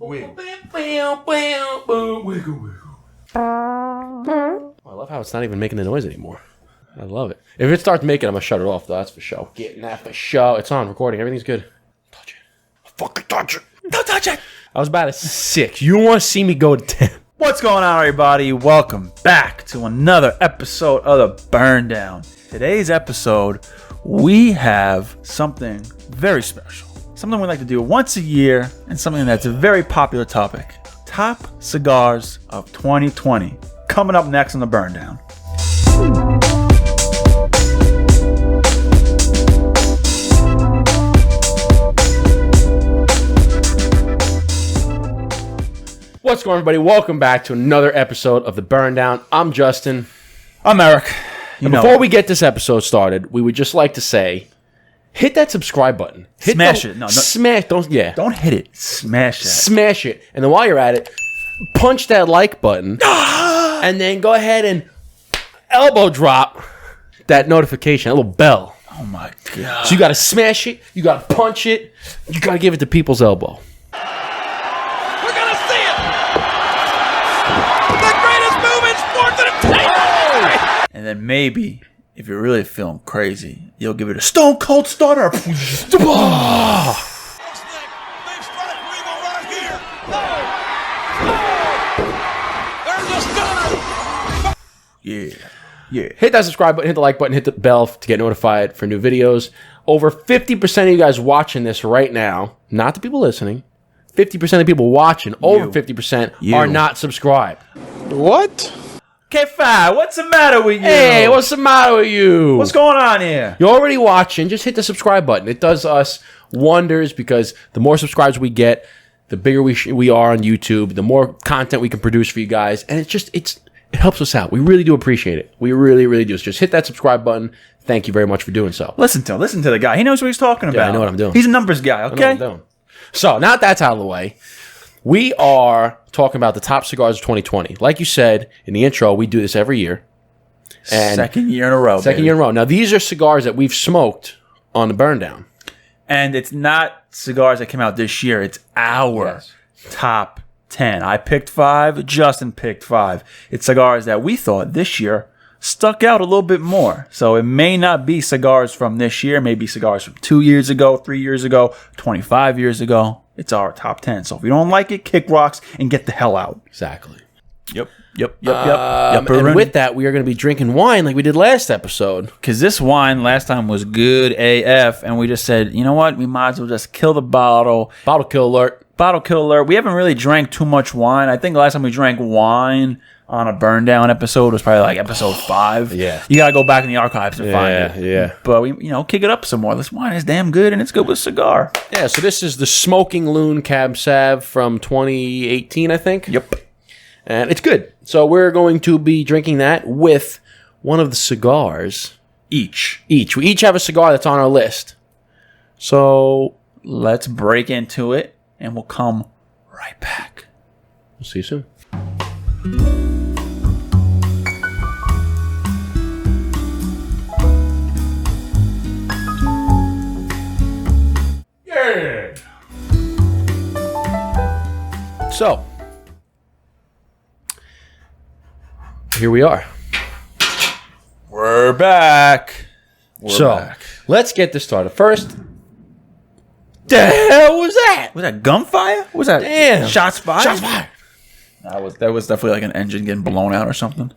Wiggle. I love how it's not even making the noise anymore. I love it. If it starts making, I'm going to shut it off, though. That's for sure. Getting that for sure. It's on, recording. Everything's good. Touch it. Fucking touch it. Don't touch it. I was about at 6. You want to see me go to 10. What's going on, everybody? Welcome back to another episode of The Burn Down. Today's episode, we have something very special. Something we like to do once a year, and something that's a very popular topic. Top cigars of 2020. Coming up next on The Burn Down. What's going on, everybody? Welcome back to another episode of The Burn Down. I'm Justin. I'm Eric. And before we get this episode started, we would just like to say, hit that subscribe button. Smash it. No, smash. Don't hit it. Smash it. Smash it. And then while you're at it, punch that like button. And then go ahead and elbow drop that notification, that little bell. Oh my God. So you got to smash it. You got to punch it. You got to give it to people's elbow. We're going to see it. The greatest move in sports entertainment. And then maybe, if you're really feeling crazy, you'll give it a stone cold starter. Yeah. Hit that subscribe button, hit the like button, hit the bell to get notified for new videos. Over 50% of you guys watching this right now, not the people listening, 50% of people watching, over 50% are not subscribed. What? K5, what's the matter with you? Hey, what's the matter with you? What's going on here? You're already watching, just hit the subscribe button. It does us wonders because the more subscribers we get, the bigger we are on YouTube, the more content we can produce for you guys, and it helps us out. We really do appreciate it. We really, really do. So just hit that subscribe button. Thank you very much for doing so. Listen to the guy. He knows what he's talking about. I know what I'm doing. He's a numbers guy, okay? I know what I'm doing. So now that that's out of the way, we are talking about the top cigars of 2020. Like you said in the intro, we do this every year. And second year in a row. Second year in a row. Now, these are cigars that we've smoked on the Burn Down. And it's not cigars that came out this year. It's our top 10. I picked 5. Justin picked 5. It's cigars that we thought this year stuck out a little bit more. So it may not be cigars from this year. Maybe cigars from 2 years ago, 3 years ago, 25 years ago. It's our top 10. So if you don't like it, kick rocks and get the hell out. Exactly. Yep. And with that, we are going to be drinking wine like we did last episode. Because this wine last time was good AF. And we just said, you know what? We might as well just kill the bottle. Bottle kill alert. Bottle kill alert. We haven't really drank too much wine. I think the last time we drank wine on a Burn Down episode was probably like episode 5. Yeah. You got to go back in the archives to find it. Yeah. But we, kick it up some more. This wine is damn good and it's good with cigar. Yeah, so this is the Smoking Loon Cab Sav from 2018, I think. Yep. And it's good. So we're going to be drinking that with one of the cigars. Each. We each have a cigar that's on our list. So let's break into it. And we'll come right back. We'll see you soon. Yeah. So, here we are. We're back. Let's get this started. First, the hell was that? Was that gunfire? Was that shots fired? Shots fired. That was definitely like an engine getting blown out or something.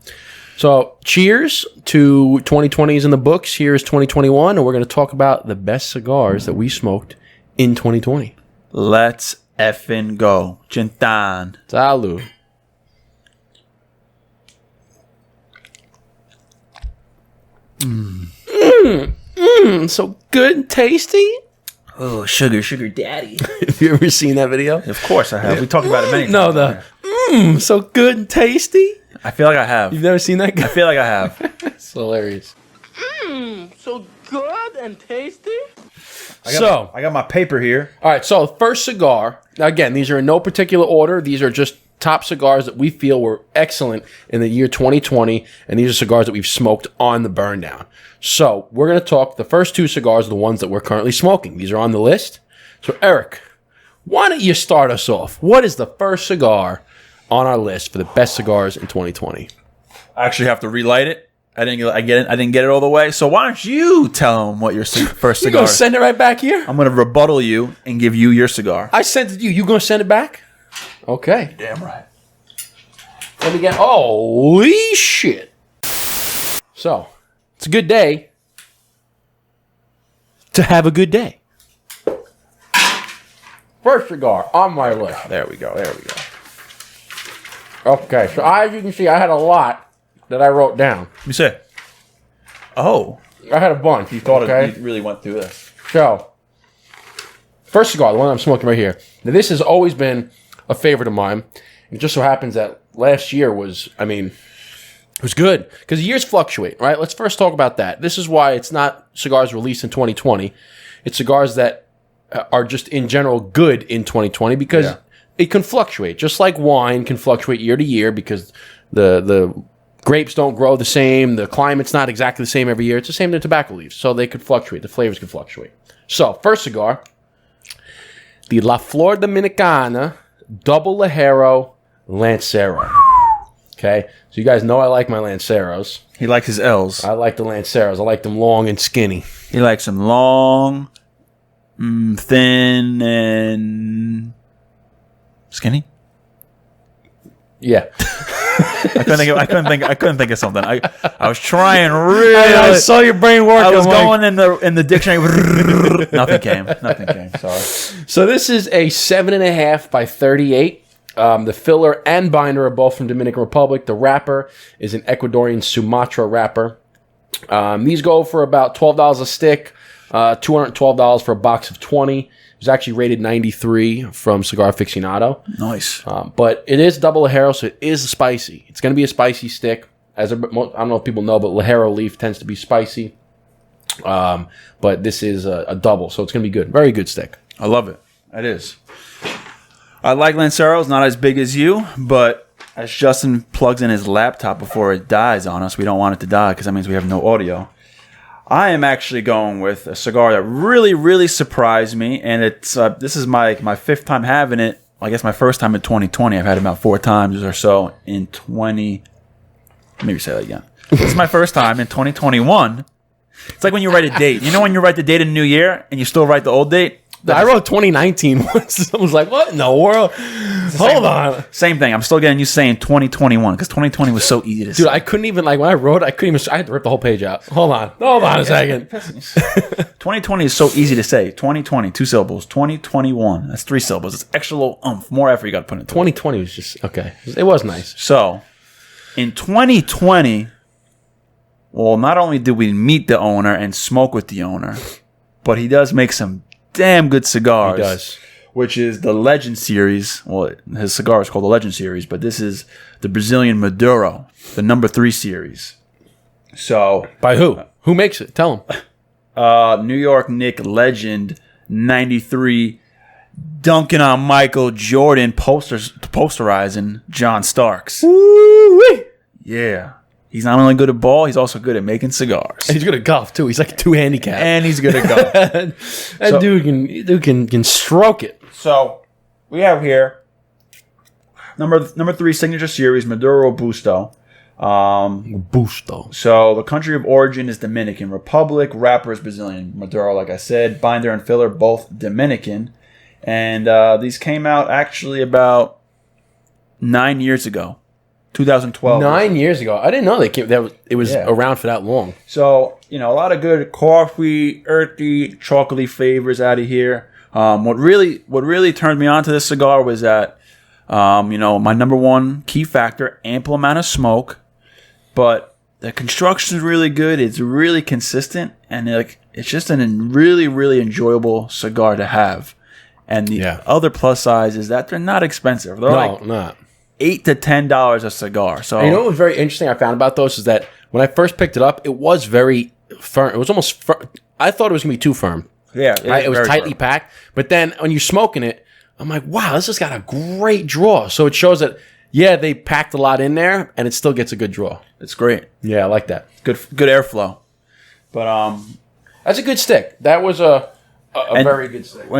So, cheers to 2020s in the books. Here's 2021, and we're going to talk about the best cigars that we smoked in 2020. Let's effing go. Chintan. Salud. So good and tasty. Oh, sugar daddy. Have you ever seen that video? Of course I have. We talked about it many times. No, so good and tasty. I feel like I have. You've never seen that guy? I feel like I have. It's hilarious. So good and tasty. I got my paper here. All right, so first cigar. Now, again, these are in no particular order. These are just top cigars that we feel were excellent in the year 2020, and these are cigars that we've smoked on the Burn Down. So we're going to talk, the first two cigars are the ones that we're currently smoking. These are on the list. So, Eric, why don't you start us off? What is the first cigar on our list for the best cigars in 2020? I actually have to relight it. I didn't get it all the way. So why don't you tell them what your first You cigar gonna is? send it right back here? I'm going to rebuttal you and give you your cigar. I sent it to you. You gonna send it back? Okay. Damn right. Let me get. Holy shit! So it's a good day to have a good day. First cigar on my list. There we go. Okay, so as you can see, I had a lot that I wrote down. Let me see. Oh. I had a bunch. You thought okay? you really went through this. So, first cigar, the one I'm smoking right here. Now, this has always been a favorite of mine. It just so happens that last year was good. Because years fluctuate, right? Let's first talk about that. This is why it's not cigars released in 2020. It's cigars that are just in general good in 2020 because it can fluctuate. Just like wine can fluctuate year to year because the grapes don't grow the same. The climate's not exactly the same every year. It's the same with tobacco leaves. So they could fluctuate. The flavors could fluctuate. So, first cigar, the La Flor Dominicana Double Ligero Lancero. Okay? So you guys know I like my Lanceros. He likes his L's. I like the Lanceros. I like them long and skinny. He likes them long, thin, and skinny. Yeah. I couldn't think of something. I was trying really. I saw your brain work. I was going in the dictionary. Nothing came. Sorry. So this is a 7.5 by 38. The filler and binder are both from Dominican Republic. The wrapper is an Ecuadorian Sumatra wrapper. These go for about $12 a stick, $212 for a box of 20. It was actually rated 93 from Cigar Aficionado. Nice. But it is double Ligero, so it is spicy. It's going to be a spicy stick. I don't know if people know, but Ligero leaf tends to be spicy. But this is a double, so it's going to be good. Very good stick. I love it. It is. I like Lanceros, not as big as you, but as Justin plugs in his laptop before it dies on us, we don't want it to die because that means we have no audio. I am actually going with a cigar that really, really surprised me, and it's this is my fifth time having it. I guess my first time in 2020. I've had it about 4 times or so in 20. Maybe say that again. This is my first time in 2021. It's like when you write a date. You know when you write the date in the new year and you still write the old date? I wrote 2019 once. I was like, what in the world? Hold on. Same thing. I'm still getting used to saying 2021 because 2020 was so easy to say. Dude, I couldn't even, when I wrote, I had to rip the whole page out. Hold on a second. 2020 is so easy to say. 2020, 2 syllables. 2021, that's 3 syllables. It's extra little more effort you got to put into it. 2020 was just, okay. It was nice. So, in 2020, well, not only did we meet the owner and smoke with the owner, but he does make some damn good cigars. He does. Which is the Legend series. Well, his cigar is called the Legend series, but this is the Brazilian Maduro, the number 3 series. So, by who? Who makes it? Tell him. New York Nick Legend 93, dunking on Michael Jordan, posterizing John Starks. Woo-wee. Yeah. He's not only good at ball, he's also good at making cigars. And he's good at golf, too. He's like a 2 handicap. And he's good at golf. That dude can stroke it. So, we have here number 3 signature series, Maduro Busto. Busto. So, the country of origin is Dominican Republic. Wrapper is Brazilian. Maduro, like I said. Binder and filler, both Dominican. And these came out actually about 9 years ago. 2012. 9 years ago. I didn't know it was around for that long. So, a lot of good coffee, earthy, chocolatey flavors out of here. What really turned me on to this cigar was that, my number one key factor, ample amount of smoke, but the construction is really good. It's really consistent, and it's just a really, really enjoyable cigar to have. And the other plus size is that they're not expensive. They're not. $8 to $10 a cigar. So what was very interesting I found about those is that when I first picked it up, it was very firm. It was almost firm. I thought it was going to be too firm. Yeah. It was tightly packed. But then when you're smoking it, I'm like, wow, this has got a great draw. So it shows that, they packed a lot in there, and it still gets a good draw. It's great. Yeah, I like that. Good airflow. But that's a good stick. That was a very good stick.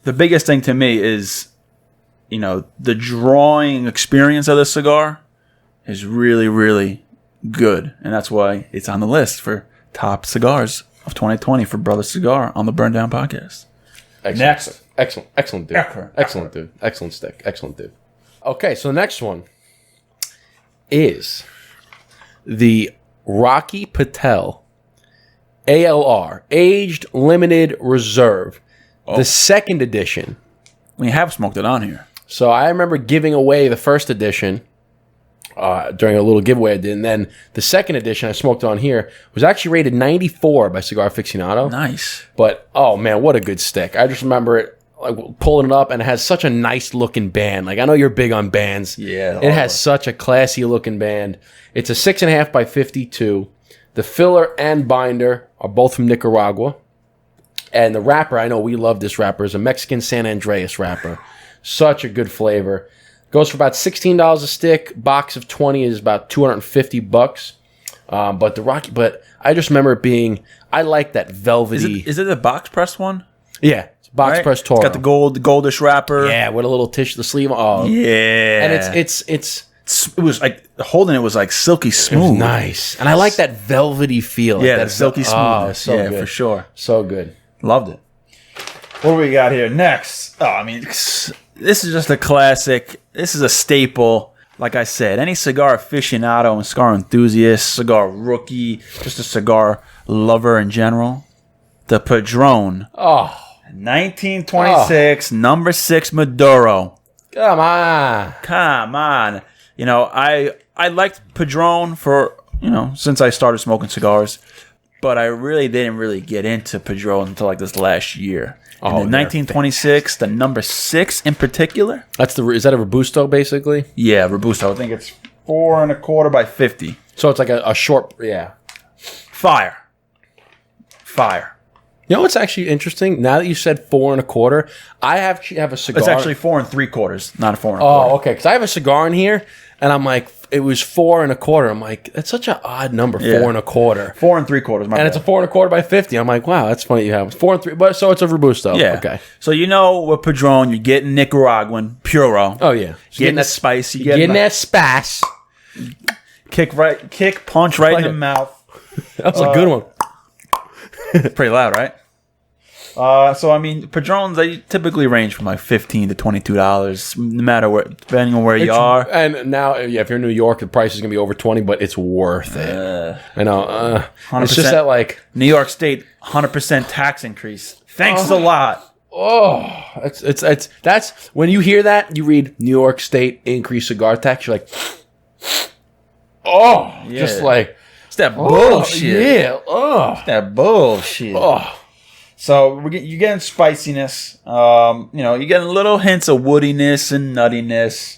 the biggest thing to me is, the drawing experience of this cigar is really, really good. And that's why it's on the list for top cigars of 2020 for Brother Cigar on the Burn Down podcast. Excellent. Next. Excellent dude. Excellent dude. Excellent stick. Excellent dude. Okay, so the next one is the Rocky Patel ALR, Aged Limited Reserve, the second edition. We have smoked it on here. So I remember giving away the first edition during a little giveaway I did, and then the second edition I smoked on here was actually rated 94 by Cigar Aficionado. Nice. But, oh man, what a good stick. I just remember it, like, pulling it up, and it has such a nice looking band. Like, I know you're big on bands. Yeah. It has such a classy looking band. It's a 6.5 by 52. The filler and binder are both from Nicaragua. And the wrapper, I know we love this wrapper, is a Mexican San Andreas wrapper. Such a good flavor. Goes for about $16 a stick. Box of 20 is about $250. But I just remember it being, I like that velvety. Is it the box press one? Yeah. It's box Right? press Toro. It's got the goldish wrapper. Yeah, with a little tissue, the sleeve. Oh, Yeah. and it's it was like holding it was like silky smooth. nice, and I like that velvety feel. Yeah, like that silky smoothness. so yeah, good. for sure. So good. Loved it. What do we got here next? Oh, I mean, this is just a classic. This is a staple. Like I said, any cigar aficionado and cigar enthusiast, cigar rookie, just a cigar lover in general, the Padron. Oh, 1926, number 6 Maduro. come on. Come on. I liked Padron for, since I started smoking cigars, but I really didn't get into Padron until like this last year. And the 1926, the number 6 in particular. Is that a Robusto basically? Yeah, Robusto. I think it's 4 1/4 by 50. So it's like a short, yeah. Fire. You know what's actually interesting? Now that you said 4 1/4, I actually have a cigar. It's actually 4 3/4, not a 4 1/4. Oh, okay. Because I have a cigar in here, and I'm like, it was 4 1/4. I'm like, that's such an odd number, Yeah. 4 1/4. 4 3/4. And it's a 4 1/4 by 50. I'm like, wow, that's funny you have 4 3. But so it's a Robusto. Yeah. Okay. So with Padron, you're getting Nicaraguan Puro. Oh yeah. Getting that spice. You're Getting that spice. kick, punch right in the mouth. That was a good one. Pretty loud, right? So I mean, Padrones, they typically range from like $15 to $22, no matter where, depending on where you are. And now, yeah, if you're in New York, the price is gonna be over 20, but it's worth it. I know. It's just that, like, New York State 100% tax increase. Thanks a lot. oh, it's that's when you hear that, you read New York State increased cigar tax, you're like, oh, just like It's that bullshit. yeah, oh, It's that bullshit. oh. So you're getting spiciness. You're getting little hints of woodiness and nuttiness.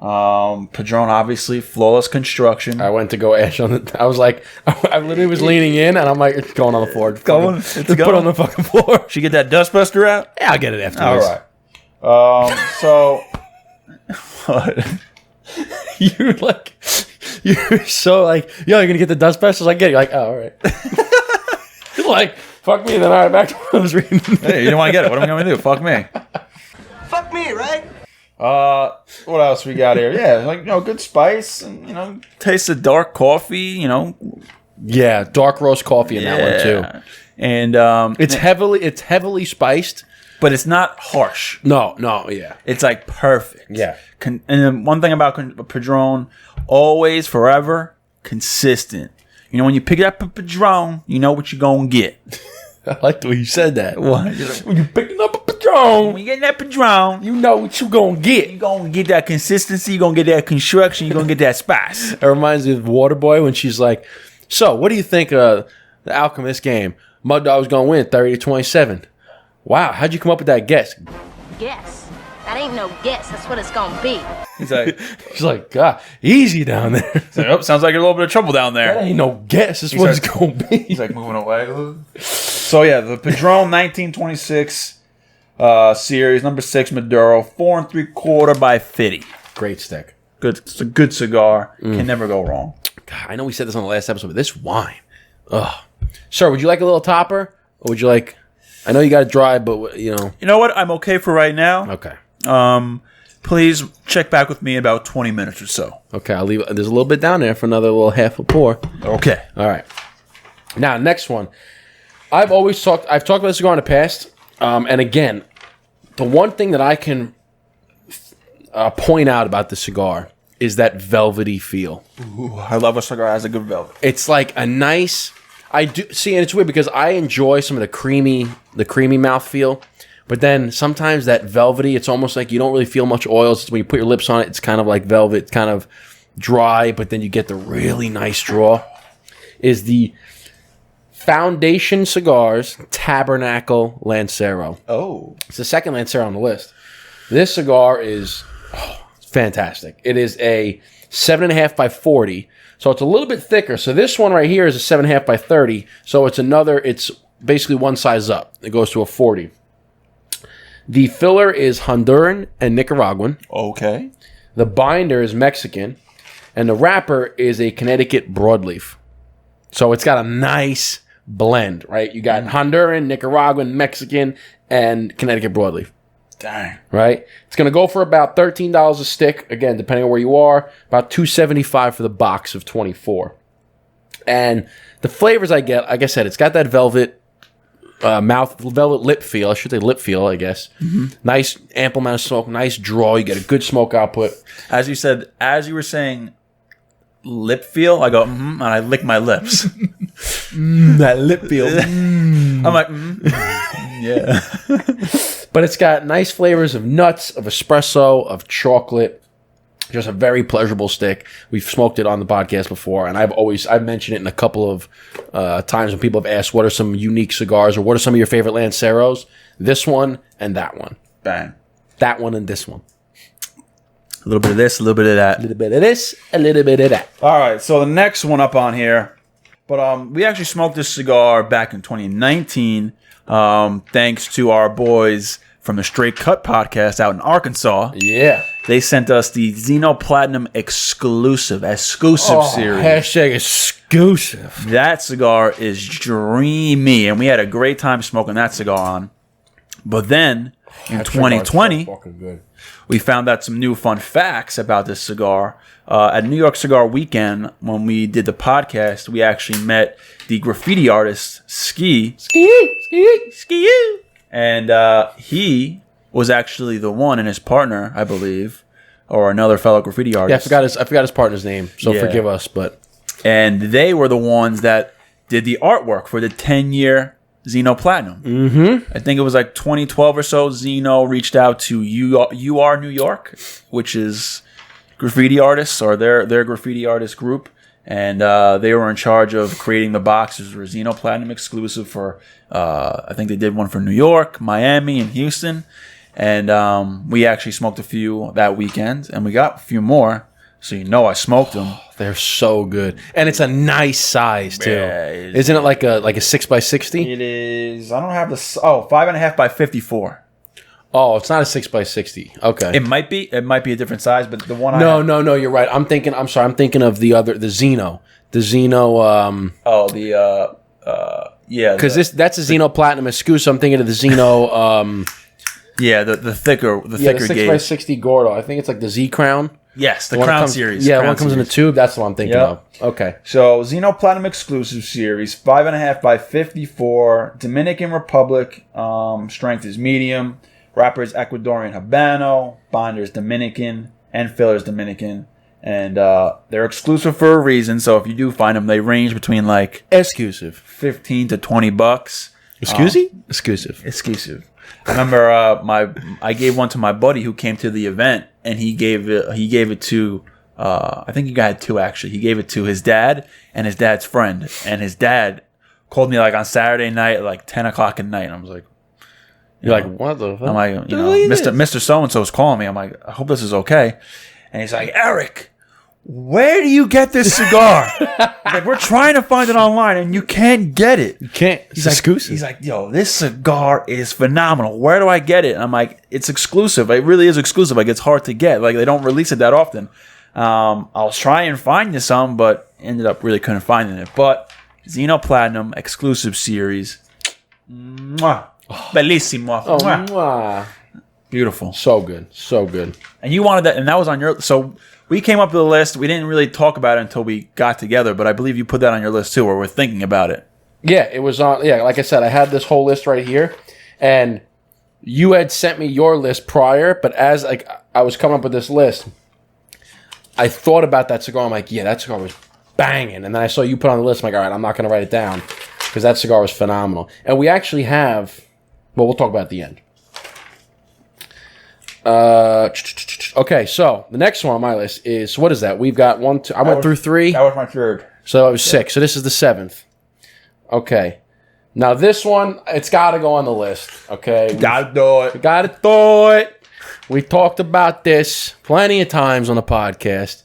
Padron, obviously, flawless construction. I went to go ash on it. I was like, I literally was leaning in, and I'm like, it's going on the floor. It's going. It's It's put going. on the fucking floor. Should you get that dustbuster out? Yeah, I'll get it after All this. right. So, You're like, you're so like, yo, you're gonna get the dust busters? I get it. You're like, oh, all right. You're like, fuck me. Then all right, back to what I was reading. hey, you don't want to get it. What am I going to do? Fuck me. Fuck me, right? What else we got here? Yeah, like, good spice and, taste of dark coffee, Yeah, dark roast coffee in that one too. And It's heavily spiced. but it's not harsh. No, yeah. It's like perfect. Yeah. And then one thing about Padron, always, forever, consistent. When you pick up a Padron, you know what you're gonna get. I like the way you said that. What? When you're picking up a Padron, When you get that Padron, you know what you gonna get. you're gonna get that consistency, you're gonna get that construction, you're gonna get that spice. It reminds me of Waterboy when she's like, so what do you think of the Alchemist game? Mud Dog's gonna win 30-27. Wow, how'd you come up with that guess? Guess. That ain't no guess. That's what it's gonna be. He's like, She's like, God, easy down there. oh, sounds like a little bit of trouble down That there. ain't no guess. That's what like- it's gonna be. He's like moving away. So yeah, the Padron 1926 series, number 6 Maduro, 4 3/4 by 50. Great stick. Good, it's a good cigar. Can never go wrong. God, I know we said this on the last episode, but this wine. Ugh. Sir, would you like a little topper? Or would you like... I know you got to drive, but you know. You know what? I'm okay for right now. Okay. Please check back with me in about 20 minutes or so. Okay, I'll leave. There's a little bit down there for another little half a pour. Okay. All right. Now, next one. I've talked about this cigar in the past, and again, the one thing that I can point out about the cigar is that velvety feel. Ooh, I love a cigar that has a good velvet. It's like a nice. I do see, and it's weird because I enjoy some of the creamy mouthfeel, but then sometimes that velvety, it's almost like you don't really feel much oil. It's when you put your lips on it, it's kind of like velvet, kind of dry, but then you get the really nice draw. Is the Foundation Cigars Tabernacle Lancero. Oh. It's the second Lancero on the list. This cigar is fantastic. It is a 7.5 by 40, so it's a little bit thicker. So this one right here is a 7.5 by 30, so it's basically one size up. It goes to a 40. The filler is Honduran and Nicaraguan. Okay. The binder is Mexican, and the wrapper is a Connecticut broadleaf. So it's got a nice blend, right? You got Honduran, Nicaraguan, Mexican, and Connecticut broadleaf. Dang. Right? It's going to go for about $13 a stick. Again, depending on where you are. About $2.75 for the box of 24. And the flavors I get, like I said, it's got that velvet velvet lip feel. I should say lip feel, I guess. Mm-hmm. Nice, ample amount of smoke. Nice draw. You get a good smoke output. As you were saying lip feel, I go, and I lick my lips. That lip feel. I'm like, yeah. But it's got nice flavors of nuts, of espresso, of chocolate. Just a very pleasurable stick. We've smoked it on the podcast before, and I've mentioned it in a couple of times when people have asked what are some unique cigars or what are some of your favorite Lanceros. This one and that one. Bang. That one and this one. A little bit of this, a little bit of that. A little bit of this, a little bit of that. All right, so the next one up on here, but we actually smoked this cigar back in 2019, thanks to our boys from the Straight Cut podcast out in Arkansas. Yeah. They sent us the Zeno Platinum exclusive series. Hashtag exclusive. That cigar is dreamy, and we had a great time smoking that cigar on. But then, in 2020, we found out some new fun facts about this cigar. At New York Cigar Weekend, when we did the podcast, we actually met the graffiti artist, Ski. And he was actually the one, and his partner, I believe, or another fellow graffiti artist. Yeah, I forgot his partner's name, so forgive us. And they were the ones that did the artwork for the 10-year Zeno Platinum. Mm-hmm. I think it was like 2012 or so. Zeno reached out to UR New York, which is graffiti artists, or their graffiti artist group. And they were in charge of creating the boxes for Zeno Platinum exclusive for, I think they did one for New York, Miami, and Houston. And we actually smoked a few that weekend, and we got a few more. So I smoked them. They're so good, and it's a nice size too. Yeah, isn't it like a 6x60? It is. I don't have the 5.5 by 54. Oh, it's not a 6x60. Okay, it might be. It might be a different size, but the one. No. You're right. I'm thinking of the Zeno. The Zeno. Yeah. Because that's a Zeno Platinum exclusive. I'm thinking of the Zeno. Yeah, the thicker the 6x60 Gordo. I think it's like the Z Crown. Yes, the Crown series. Yeah, Crown one comes in a tube. That's what I'm thinking of. Okay. So, Zeno Platinum exclusive series, 5.5 by 54. Dominican Republic, strength is medium. Wrapper is Ecuadorian Habano. Binder is Dominican. And filler is Dominican. And they're exclusive for a reason. So, if you do find them, they range between like exclusive $15 to $20. Exclusive. I remember I gave one to my buddy who came to the event, and he gave it to I think he got two actually. He gave it to his dad and his dad's friend, and his dad called me like on Saturday night at like 10 o'clock at night, and I was like, "You're like, what the fuck?" I'm like, Mr. So and so is calling me. I'm like, I hope this is okay, and he's like, Eric, where do you get this cigar? Like, we're trying to find it online, and you can't get it. You can't. He's like, yo, this cigar is phenomenal. Where do I get it? And I'm like, it's exclusive. It really is exclusive. Like, it's hard to get. Like, they don't release it that often. I'll try and find you some, but ended up really couldn't find it. But Zeno Platinum exclusive series. Mwah. Bellissimo. Oh, Mwah. mwah. Beautiful. So good. So good. And you wanted that, and that was on your. So we came up with a list. We didn't really talk about it until we got together, but I believe you put that on your list too, where we're thinking about it. Yeah, it was on. Yeah, like I said, I had this whole list right here, and you had sent me your list prior. But as like I was coming up with this list, I thought about that cigar. I'm like, yeah, that cigar was banging. And then I saw you put on the list. I'm like, all right, I'm not going to write it down because that cigar was phenomenal. And we actually have. Well, we'll talk about it at the end. Okay, so the next one on my list is, what is that? We've got one, two, I went through three. That was my third. So it was six. So this is the seventh. Okay. Now this one, it's got to go on the list. Okay. Gotta do it. Got to do it. We talked about this plenty of times on the podcast,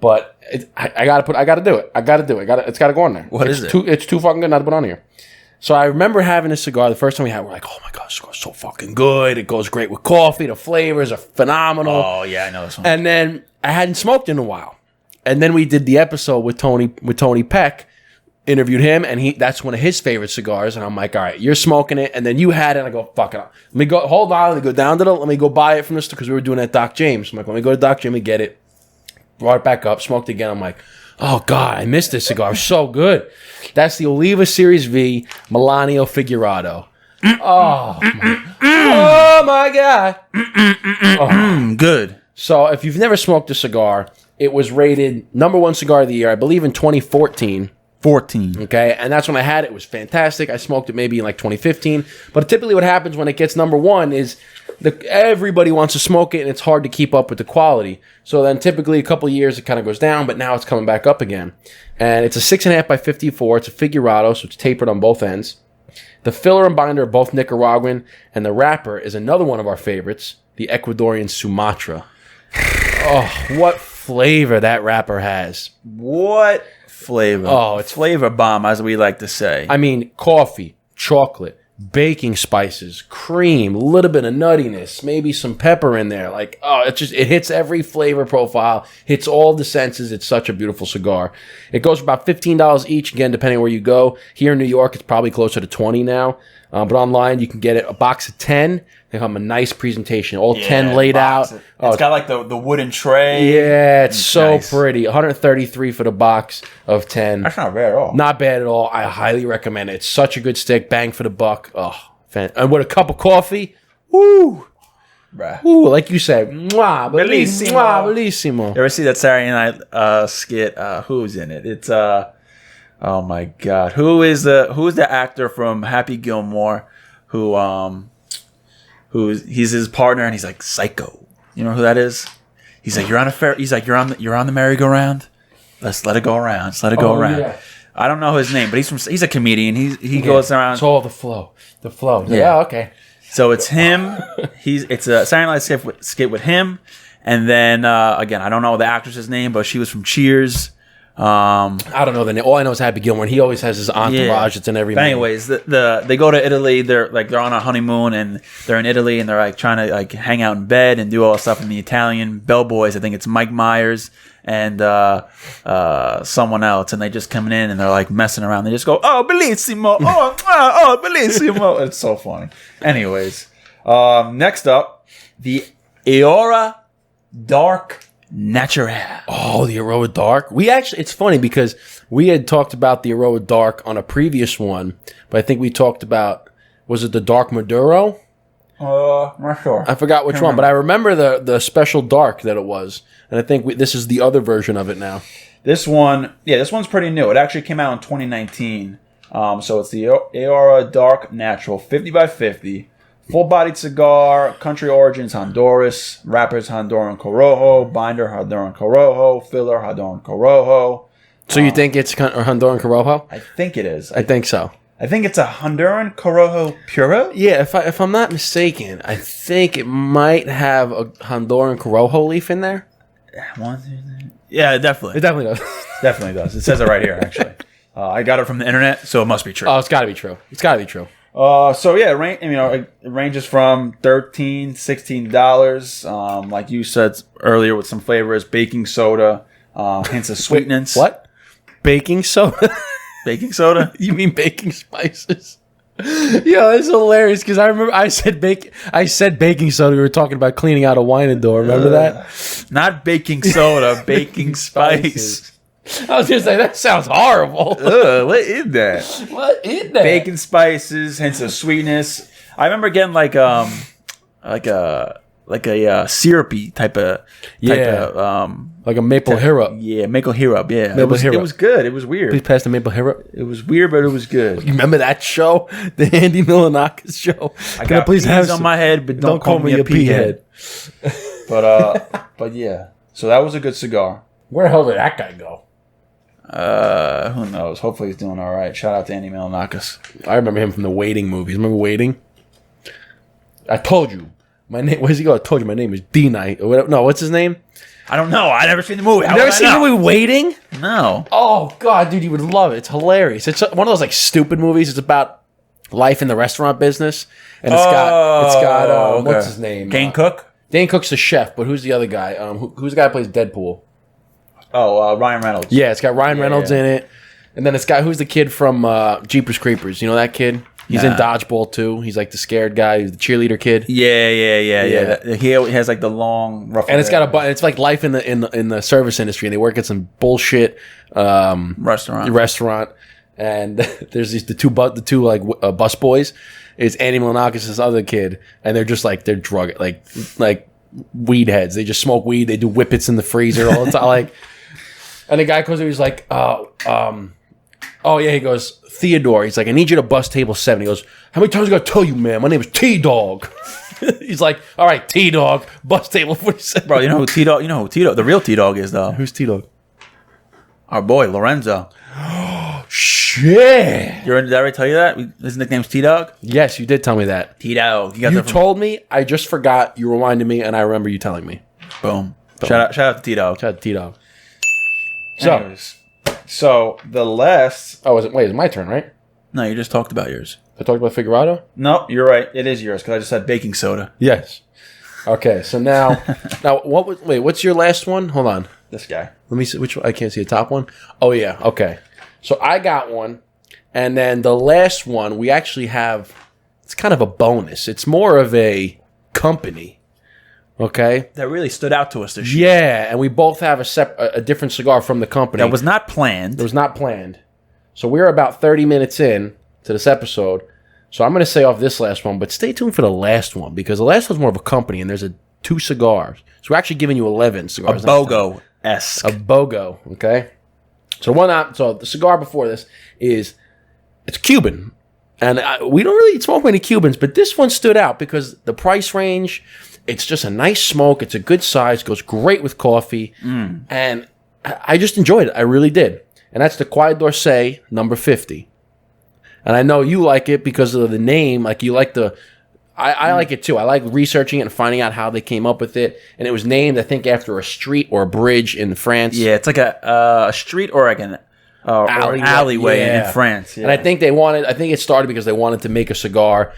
but I got to do it. It's got to go on there. What is it? It's too fucking good not to put on here. So I remember having a cigar the first time we had it, we're like, oh my God, this cigar's so fucking good. It goes great with coffee. The flavors are phenomenal. Oh, yeah, I know this one. And then I hadn't smoked in a while. And then we did the episode with Tony Peck, interviewed him, and that's one of his favorite cigars. And I'm like, all right, you're smoking it. And then you had it. And I go, fuck it. Let me go, hold on. Let me go down to let me go buy it from this, because we were doing it at Doc James. I'm like, let me go to Doc James and get it. Brought it back up, smoked again. I'm like, oh God, I missed this cigar. It's so good. That's the Oliva Series V Melanio Figurado. Oh my God. Good. So if you've never smoked a cigar, it was rated #1 cigar of the year, I believe, in 2014. 14. Okay, and that's when I had it. It was fantastic. I smoked it maybe in like 2015. But typically what happens when it gets #1 is everybody wants to smoke it, and it's hard to keep up with the quality. So then typically a couple of years it kind of goes down, but now it's coming back up again. And it's a 6.5 by 54. It's a Figurado, so it's tapered on both ends. The filler and binder are both Nicaraguan, and the wrapper is another one of our favorites, the Ecuadorian Sumatra. Oh, what flavor that wrapper has. What flavor? Oh, it's flavor bomb, as we like to say. I mean, coffee, chocolate, baking spices, cream, a little bit of nuttiness, maybe some pepper in there. Like, oh, it hits every flavor profile, hits all the senses. It's such a beautiful cigar. It goes for about $15 each, again, depending where you go. Here in New York, it's probably closer to $20 now. But online, you can get it a box of 10. They come a nice presentation, all 10 laid out. It's got like the wooden tray. Yeah, it's so nice. pretty. $133 for the box of 10. That's not bad at all. Not bad at all. I highly recommend it. It's such a good stick. Bang for the buck. Oh, and with a cup of coffee. Woo! Bruh. Ooh, like you said. Mwah, Bellissimo. mwah, bellissimo. You ever see that Saturday Night skit? Who's in it? It's oh my God, who's the actor from Happy Gilmore he's his partner, and he's like Psycho. You know who that is? He's like, you're on the merry-go-round. Let's let it go around. Let's let it go around. Yeah. I don't know his name, but he's a comedian. He goes around. It's all the flow. Yeah. Oh, okay. So it's him. It's a Saturday Night skit with him, and then again, I don't know the actress's name, but she was from Cheers. I don't know the name. All I know is Happy Gilmore, and he always has his entourage. It's in every. But anyways, they go to Italy. They're on a honeymoon, and they're in Italy, and they're like trying to like hang out in bed and do all the stuff in the Italian bellboys. I think it's Mike Myers and someone else, and they just come in and they're like messing around. They just go, "Oh, bellissimo! Oh, bellissimo!" It's so funny. Anyways, next up, the Aurora Dark Natural. Oh, the Aurora Dark. It's funny because we had talked about the Aurora Dark on a previous one, but I think we talked about, was it the Dark Maduro? Not sure. I forgot which one, but I remember the special dark that it was, and I think this is the other version of it now. This one's pretty new. It actually came out in 2019. So it's the Aurora Dark Natural 50 by 50. Full-bodied cigar, country origins Honduras, wrappers Honduran Corojo, binder Honduran Corojo, filler Honduran Corojo. So you think it's Honduran Corojo? I think it is. I think so. I think it's a Honduran Corojo Puro. Yeah, if I'm not mistaken, I think it might have a Honduran Corojo leaf in there. Yeah, definitely. It definitely does. Definitely does. It says it right here, actually. I got it from the internet, so it must be true. Oh, it's got to be true. It's got to be true. So yeah, it ranges from $13, $16. Like you said earlier, with some flavors, baking soda, hints of sweetness. What? Baking soda? Baking soda? You mean baking spices? Yo, it's hilarious because I remember I said baking soda. We were talking about cleaning out a wine door. Remember that? Not baking soda, baking spice. I was just like, that sounds horrible. Ugh, what is that? What is that? Bacon spices, hints of sweetness. I remember getting like a syrupy type of like a maple syrup. Yeah, maple syrup. Yeah, Maple syrup. It was good. It was weird. Please pass the maple syrup. It was weird, but it was good. You remember that show, the Andy Milanakis show? I got please peas on my head, but don't call me a pea head. But yeah. So that was a good cigar. Where the hell did that guy go? Who knows? Hopefully he's doing all right. Shout out to Andy Milanakis. I remember him from the Waiting movies. Remember Waiting? I told you. My name. Where's he go? I told you my name is D Night. Or whatever. No, what's his name? I don't know. I never seen the movie. You never seen the movie Waiting? No. Oh God, dude, you would love it. It's hilarious. It's one of those like stupid movies. It's about life in the restaurant business, and it's got okay. What's his name? Dane Cook. Dane Cook's the chef, but who's the other guy? Who's the guy who plays Deadpool? Oh, Ryan Reynolds. Yeah, it's got Ryan Reynolds in it, and then it's got who's the kid from Jeepers Creepers? You know that kid? He's in Dodgeball too. He's like the scared guy. He's the cheerleader kid. Yeah. He has like the long rough. And it's got a button. It's like life in the service industry, and they work at some bullshit restaurant. And there's the two like bus boys. It's Andy Milanakis, this other kid, and they're just like they're drug like weed heads. They just smoke weed. They do whippets in the freezer all the time. Like, and the guy comes in, he's like, oh yeah, he goes, Theodore. He's like, I need you to bust table 7. He goes, how many times I gotta tell you, man? My name is T-Dog. He's like, all right, T-Dog, bust table 47. Bro, you know who T-Dog? You know who T-Dog? The real T-Dog is though. Who's T-Dog? Our boy Lorenzo. Shit. Did I already tell you that? His nickname's T-Dog. Yes, you did tell me that. T-Dog. You told me. I just forgot. You reminded me, and I remember you telling me. Boom. Shout out to T-Dog. Shout out to T-Dog. So the last. Oh, is it my turn, right? No, you just talked about yours. I talked about Figurado? No, you're right. It is yours because I just said baking soda. Yes. Okay, so now what's your last one? Hold on. This guy. Let me see which one. I can't see the top one. Oh yeah, okay. So I got one, and then the last one we actually have. It's kind of a bonus. It's more of a company. Okay. That really stood out to us this year. Yeah, and we both have a different cigar from the company. That was not planned. It was not planned. So we're about 30 minutes in to this episode. So I'm going to say off this last one, but stay tuned for the last one because the last one's more of a company, and there's 2 cigars. So we're actually giving you 11 cigars. A BOGO-esque. A BOGO, okay? So the cigar before this it's Cuban. And we don't really smoke many Cubans, but this one stood out because the price range, it's just a nice smoke. It's a good size, goes great with coffee. And I just enjoyed it. I really did. And that's the Quai d'Orsay number 50. And I know you like it because of the name. Like you like I like it too. I like researching it and finding out how they came up with it. And it was named, I think, after a street or a bridge in France. Yeah, it's like a street or like an alleyway in France. Yeah. And I think it started because they wanted to make a cigar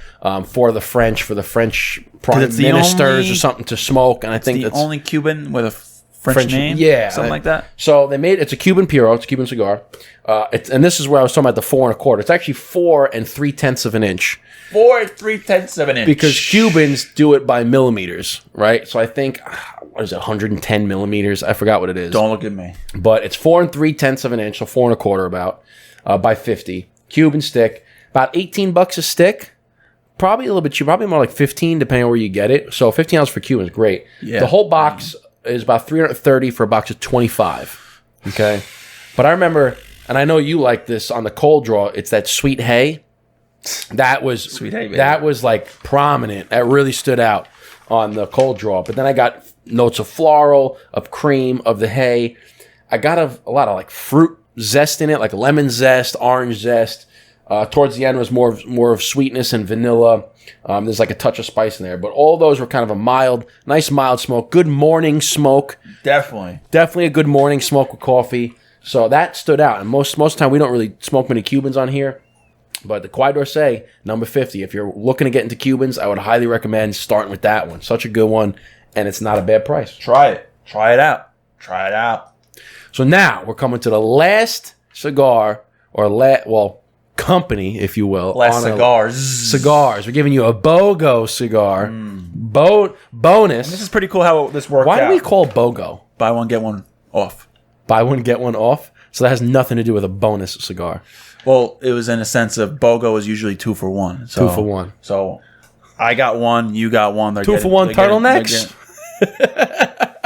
for the French prime ministers or something to smoke. And I think that's the only Cuban with a French name, something like that. So it's a Cuban Puro, it's a Cuban cigar. And this is where I was talking about the 4 1/4. It's actually 4 3/10 of an inch. 4 3/10 of an inch. Because Cubans do it by millimeters, right? So I think, 110 millimeters? I forgot what it is. Don't look at me. But it's 4 3/10 of an inch, so 4 1/4 about, by 50. Cuban stick, about $18 a stick. Probably a little bit cheap, probably more like 15 depending on where you get it. So 15 ounces for Cuban is great. Yeah. The whole box is about $330 for a box of 25. Okay? But I remember, and I know you like this on the cold draw, it's that sweet hay. That was sweet hay, baby. That was like prominent. That really stood out on the cold draw. But then I got notes of floral, of cream, of the hay. I got a lot of like fruit zest in it, like lemon zest, orange zest. Towards the end was more of sweetness and vanilla. There's like a touch of spice in there, but all those were kind of a nice mild smoke. Good morning smoke. Definitely a good morning smoke with coffee. So that stood out. And most of the time we don't really smoke many Cubans on here. But the Quai d'Orsay, number 50. If you're looking to get into Cubans, I would highly recommend starting with that one. Such a good one, and it's not a bad price. Try it. Try it out. So now we're coming to the last cigar, company, if you will. Less cigars. Cigars. We're giving you a BOGO cigar. Bonus. This is pretty cool how this worked out. Why do we call BOGO? Buy one, get one off. Buy one, get one off? So that has nothing to do with a bonus cigar. Well, it was in a sense of BOGO is usually 2 for 1. So, 2 for 1. So I got one, you got one. They're 2 for 1 turtlenecks?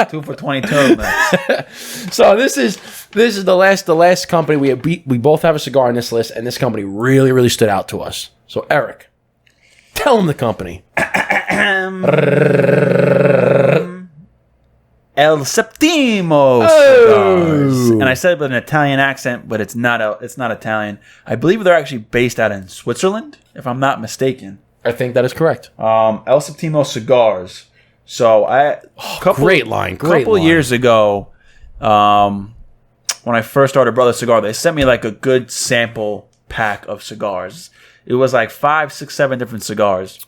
2 for 20 turtlenecks. So this is the last company we both have a cigar on this list, and this company really, really stood out to us. So Eric, tell them the company. El Septimo Cigars. And I said it with an Italian accent, but it's not Italian. I believe they're actually based out in Switzerland, if I'm not mistaken. I think that is correct. El Septimo Cigars. So great line. Couple years ago, when I first started Brother Cigar, they sent me like a good sample pack of cigars. It was like 5, 6, 7 different cigars.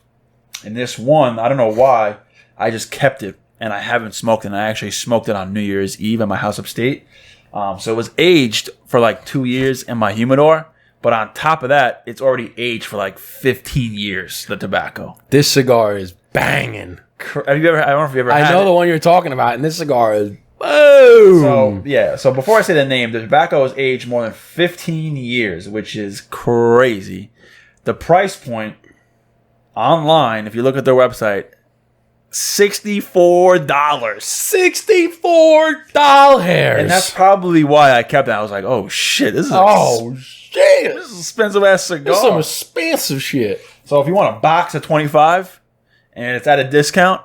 And this one, I don't know why, I just kept it. And I haven't smoked it. And I actually smoked it on New Year's Eve at my house upstate. So it was aged for like 2 years in my humidor. But on top of that, it's already aged for like 15 years, the tobacco. This cigar is banging. Have you ever? I don't know if you ever had it. I know the one you're talking about, and this cigar is boom. So, yeah. So before I say the name, the tobacco is aged more than 15 years, which is crazy. The price point online, if you look at their website, $64. $64. And that's probably why I kept it. I was like, oh, shit. This is this is expensive-ass cigar. This is some expensive shit. So if you want a box of 25 and it's at a discount,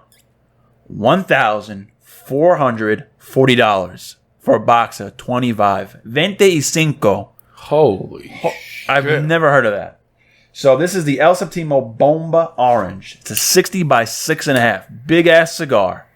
$1,440 for a box of 25. 25. Holy I've never heard of that. So this is the El Septimo Bomba Orange. It's a 60 by 6.5. Big ass cigar.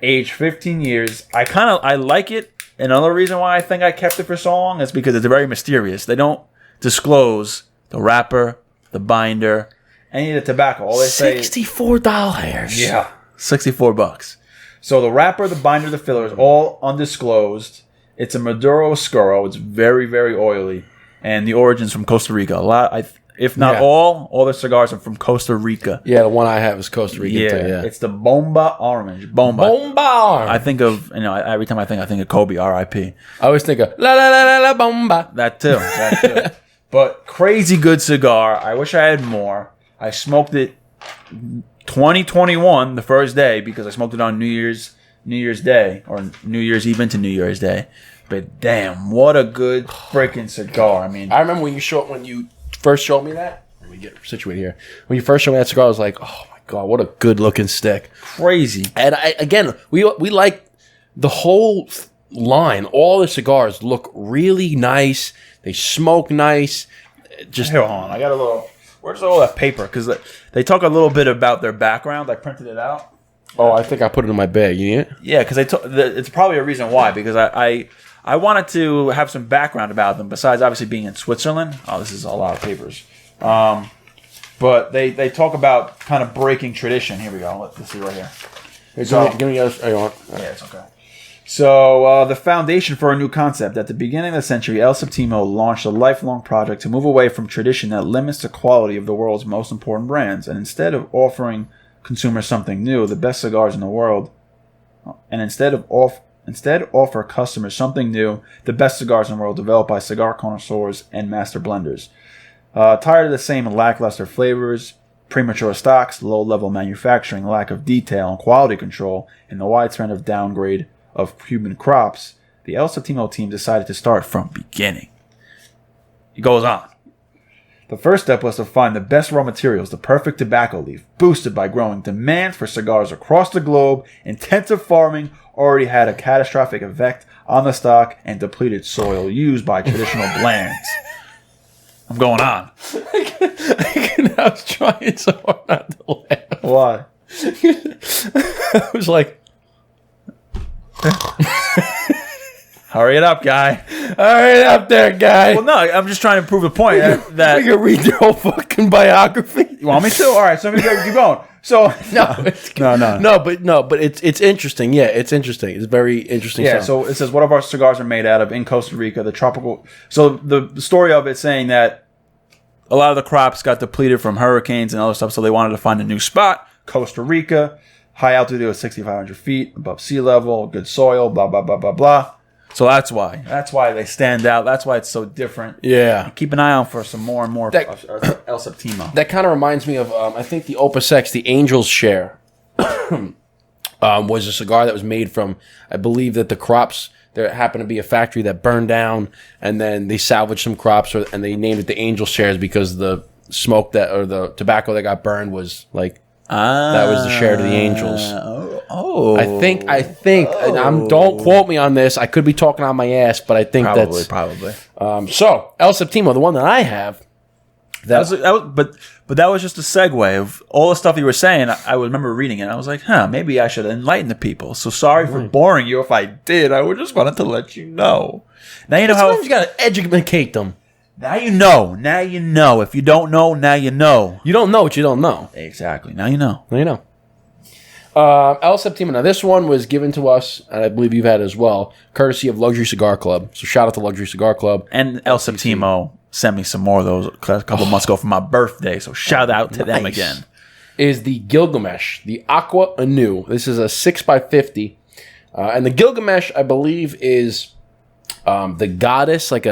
Aged 15 years. I like it. Another reason why I think I kept it for so long is because it's very mysterious. They don't disclose the wrapper, the binder, any of the tobacco. All they say is $64. yeah, $64. So the wrapper, the binder, the filler is all undisclosed. It's a Maduro Oscuro. It's very, very oily, and the origin's from Costa Rica. If not all the cigars are from Costa Rica. Yeah, the one I have is Costa Rica too. Yeah, it's the Bomba Orange. Bomba. I think of every time I think of Kobe, R.I.P. I always think of la la la la la bomba. That too. But crazy good cigar. I wish I had more. I smoked it 2021 the first day because I smoked it on New Year's Day or New Year's Eve into New Year's Day. But damn, what a good freaking cigar! I mean, I remember when you first showed me that. Let me get situated here. When you first showed me that cigar, I was like, oh my god, what a good looking stick! Crazy. And we like the whole line. All the cigars look really nice. They smoke nice. Just hold on, I got a little. Where's all that paper? Because they talk a little bit about their background. I printed it out. Oh, I think I put it in my bag. You need it? Yeah, because it's probably a reason why. Because I wanted to have some background about them besides obviously being in Switzerland. Oh, this is a lot of papers. But they talk about kind of breaking tradition. Here we go. Let's see right here. Hey, give me yours. Yeah, it's okay. So the foundation for a new concept. At the beginning of the century, El Septimo launched a lifelong project to move away from tradition that limits the quality of the world's most important brands, and instead of offering consumers something new, the best cigars in the world, and instead offer customers something new, the best cigars in the world developed by cigar connoisseurs and master blenders. Tired of the same lackluster flavors, premature stocks, low-level manufacturing, lack of detail and quality control, and the widespread of downgrade of Cuban crops, the El Septimo team decided to start from beginning. He goes on. The first step was to find the best raw materials, the perfect tobacco leaf. Boosted by growing demand for cigars across the globe, intensive farming already had a catastrophic effect on the stock and depleted soil used by traditional blends. I'm going on. I was trying so hard not to laugh. Why? I was like... Hurry it up, guy. Hurry it up there, guy. Well, no, I'm just trying to prove a point that... You can read your whole fucking biography. You want me to? All right, so I'm going to keep going. So... No, but it's interesting. Yeah, it's interesting. It's very interesting. Yeah, so it says, what of our cigars are made out of in Costa Rica, the tropical... So the story of it saying that a lot of the crops got depleted from hurricanes and other stuff, so they wanted to find a new spot. Costa Rica, high altitude of 6,500 feet above sea level, good soil, blah, blah, blah, blah, blah. So that's why. That's why they stand out. That's why it's so different. Yeah. Keep an eye out for some more and more El Septimo. That kind of reminds me of, I think the Opus X, the Angel's Share, was a cigar that was made from, I believe that the crops, there happened to be a factory that burned down, and then they salvaged some crops, and they named it the Angel's Shares because the smoke that, or the tobacco that got burned was like, that was the share to the angels. I think. Don't quote me on this. I could be talking on my ass, but I think probably. So El Septimo, the one that I have, but that was just a segue of all the stuff you were saying. I remember reading it. And I was like, maybe I should enlighten the people. So sorry for boring you if I did. I just wanted to let you know. Now you know how you got to educate them. Now you know. Now you know. If you don't know, now you know. You don't know what you don't know. Exactly. Now you know. Now you know. El Septimo. Now, this one was given to us, and I believe you've had it as well, courtesy of Luxury Cigar Club. So shout out to Luxury Cigar Club. And El Septimo sent me some more of those a couple months ago for my birthday. So shout out to them again. Is the Gilgamesh, the Aqua Anu. This is a 6x50. And the Gilgamesh, I believe, is the goddess, like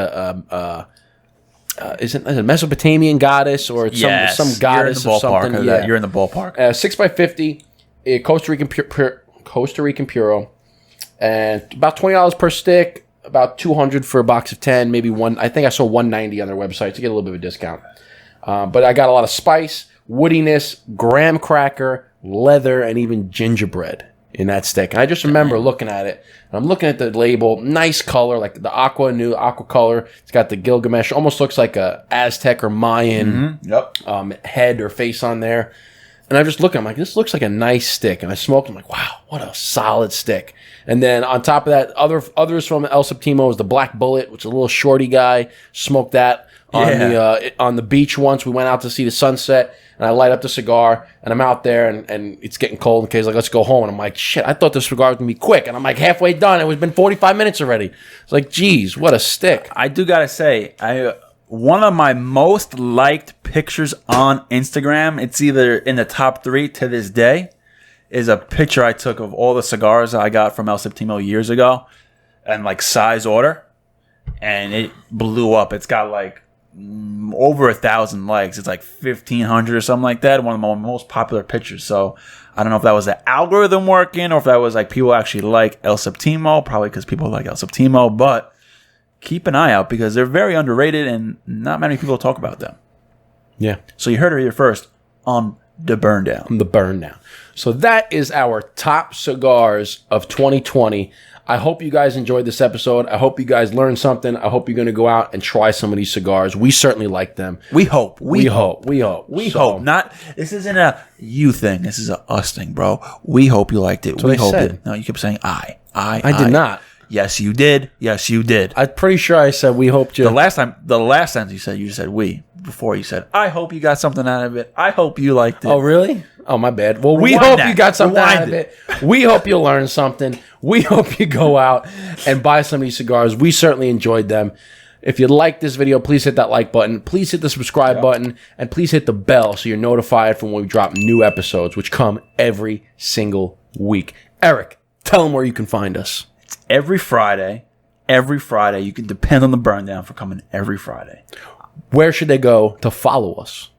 is it a Mesopotamian goddess or it's some goddess or something? Yeah, you're in the ballpark. 6x50, a Costa Rican Puro, and about $20 per stick, about $200 for a box of 10, maybe one. I think I saw $190 on their website to get a little bit of a discount. But I got a lot of spice, woodiness, graham cracker, leather, and even gingerbread in that stick. And I just remember looking at it, and I'm looking at the label, nice color, like the aqua color. It's got the Gilgamesh, almost looks like a Aztec or Mayan head or face on there. And I'm just looking, I'm like, this looks like a nice stick. And I smoked, I'm like, wow, what a solid stick. And then on top of that, others from El Septimo is the Black Bullet, which is a little shorty guy. Smoked that on the beach once. We went out to see the sunset, and I light up the cigar, and I'm out there, and it's getting cold, and Kay's like, let's go home. And I'm like, shit, I thought this cigar was going to be quick. And I'm like, halfway done. It was been 45 minutes already. It's like, geez, what a stick. I do got to say, one of my most liked pictures on Instagram, it's either in the top 3 to this day, is a picture I took of all the cigars I got from El Septimo years ago, and like size order, and it blew up. It's got like over 1,000 likes. It's like 1,500 or something like that. One of my most popular pictures. So I don't know if that was the algorithm working or if that was like people actually like El Septimo, probably because people like El Septimo, but keep an eye out because they're very underrated and not many people talk about them. Yeah. So you heard it here first on The Burndown. The Burndown. So that is our top cigars of 2020. I hope you guys enjoyed this episode. I hope you guys learned something. I hope you're going to go out and try some of these cigars. We certainly like them. We hope. We hope. Not, this isn't a you thing. This is a us thing, bro. We hope you liked it. We hope it. No, you kept saying I did not. Yes, you did. Yes, you did. I'm pretty sure I said we hoped you. The last sentence you said we. Before you said, I hope you got something out of it. I hope you liked it. Oh, really? Oh, my bad. Well, we hope you got something out of it. We hope you learned something. We hope you go out and buy some of these cigars. We certainly enjoyed them. If you like this video, please hit that like button. Please hit the subscribe button. And please hit the bell so you're notified from when we drop new episodes, which come every single week. Eric, tell them where you can find us. It's every Friday. Every Friday. You can depend on the Burndown for coming every Friday. Where should they go to follow us?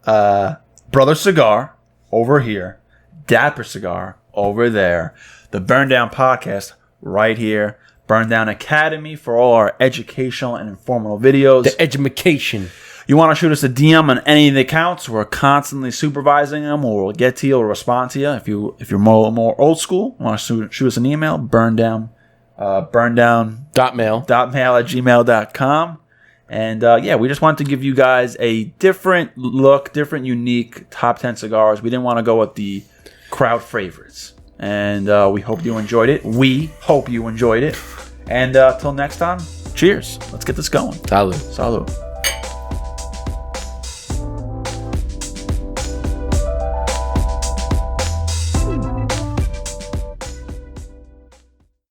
Brother Cigar over here. Dapper Cigar over there. The Burndown Podcast right here. Burndown Academy for all our educational and informative videos. The education. You want to shoot us a DM on any of the accounts? We're constantly supervising them, or we'll get to you or respond to you. If you're more old school, want to shoot us an email? Burndown.mail @gmail.com. And we just wanted to give you guys a different look, different, unique top 10 cigars. We didn't want to go with the crowd favorites. And we hope you enjoyed it. We hope you enjoyed it. And till next time, cheers. Let's get this going. Salud. Salud.